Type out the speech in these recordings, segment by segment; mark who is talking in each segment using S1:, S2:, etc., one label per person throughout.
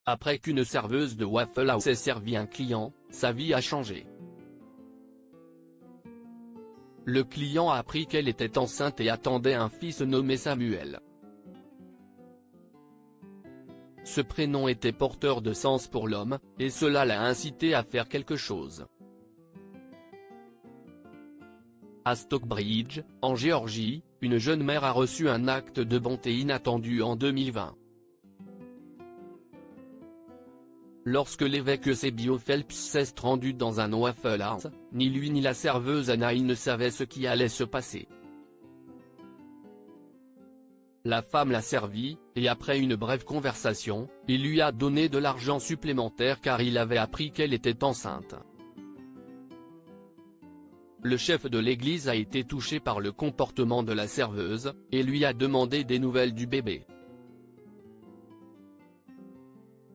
S1: Après qu'une serveuse de Waffle House ait servi un client, sa vie a changé. Le client a appris qu'elle était enceinte et attendait un fils nommé Samuel. Ce prénom était porteur de sens pour l'homme, et cela l'a incité à faire quelque chose. À Stockbridge, en Géorgie, une jeune mère a reçu un acte de bonté inattendu en 2020. Lorsque l'évêque Eusebio Phelps s'est rendu dans un Waffle House, ni lui ni la serveuse Anaï ne savaient ce qui allait se passer. La femme l'a servi, et après une brève conversation, il lui a donné de l'argent supplémentaire car il avait appris qu'elle était enceinte. Le chef de l'église a été touché par le comportement de la serveuse, et lui a demandé des nouvelles du bébé.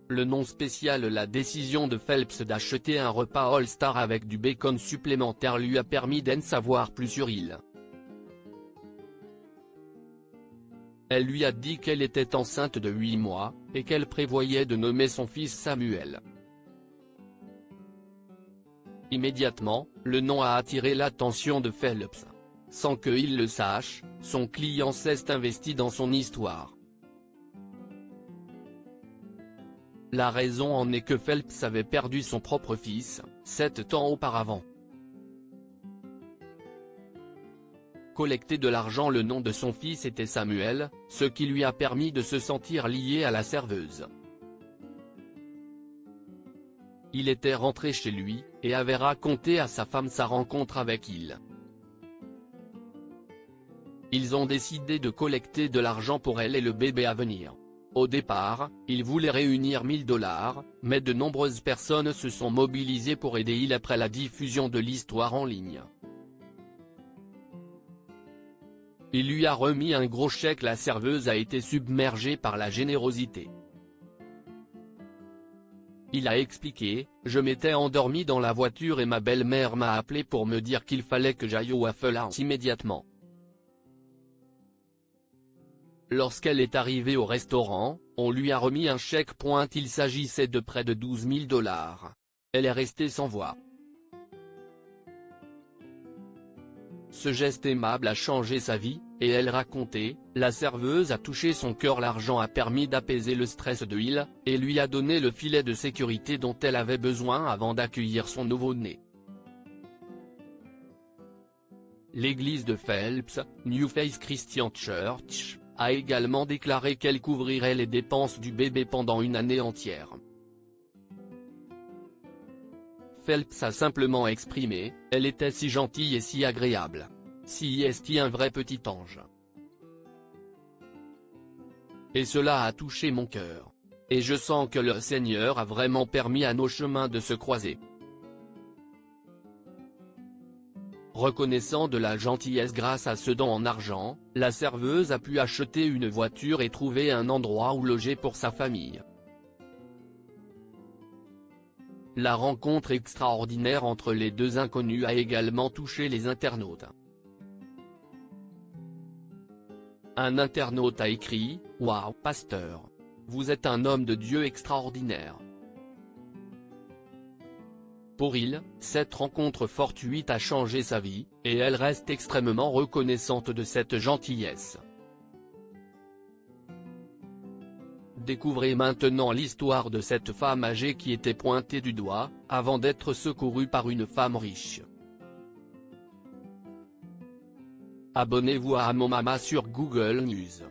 S1: Le non spécial. La décision de Phelps d'acheter un repas All-Star avec du bacon supplémentaire lui a permis d'en savoir plus sur il. Elle lui a dit qu'elle était enceinte de 8 mois, et qu'elle prévoyait de nommer son fils Samuel. Immédiatement, le nom a attiré l'attention de Phelps. Sans qu'il le sache, son client s'est investi dans son histoire. La raison en est que Phelps avait perdu son propre fils, 7 ans auparavant. Collecter de l'argent. Le nom de son fils était Samuel, ce qui lui a permis de se sentir lié à la serveuse. Il était rentré chez lui, et avait raconté à sa femme sa rencontre avec il. Ils ont décidé de collecter de l'argent pour elle et le bébé à venir. Au départ, ils voulaient réunir $1000, mais de nombreuses personnes se sont mobilisées pour aider il après la diffusion de l'histoire en ligne. Il lui a remis un gros chèque. La serveuse a été submergée par la générosité. Il a expliqué, « Je m'étais endormi dans la voiture et ma belle-mère m'a appelé pour me dire qu'il fallait que j'aille au Waffle House immédiatement. Lorsqu'elle est arrivée au restaurant, on lui a remis un chèque. Il s'agissait de près de $12 000. Elle est restée sans voix. Ce geste aimable a changé sa vie, et elle racontait, la serveuse a touché son cœur. L'argent a permis d'apaiser le stress de il, et lui a donné le filet de sécurité dont elle avait besoin avant d'accueillir son nouveau-né. L'église de Phelps, New Faith Christian Church, a également déclaré qu'elle couvrirait les dépenses du bébé pendant une année entière. Phelps a simplement exprimé, « Elle était si gentille et si agréable. Si est un vrai petit ange. Et cela a touché mon cœur. Et je sens que le Seigneur a vraiment permis à nos chemins de se croiser. » Reconnaissant de la gentillesse grâce à ce don en argent, la serveuse a pu acheter une voiture et trouver un endroit où loger pour sa famille. La rencontre extraordinaire entre les deux inconnus a également touché les internautes. Un internaute a écrit, « Waouh, pasteur! Vous êtes un homme de Dieu extraordinaire. » Pour il, cette rencontre fortuite a changé sa vie, et elle reste extrêmement reconnaissante de cette gentillesse. Découvrez maintenant l'histoire de cette femme âgée qui était pointée du doigt, avant d'être secourue par une femme riche. Abonnez-vous à Mon Mama sur Google News.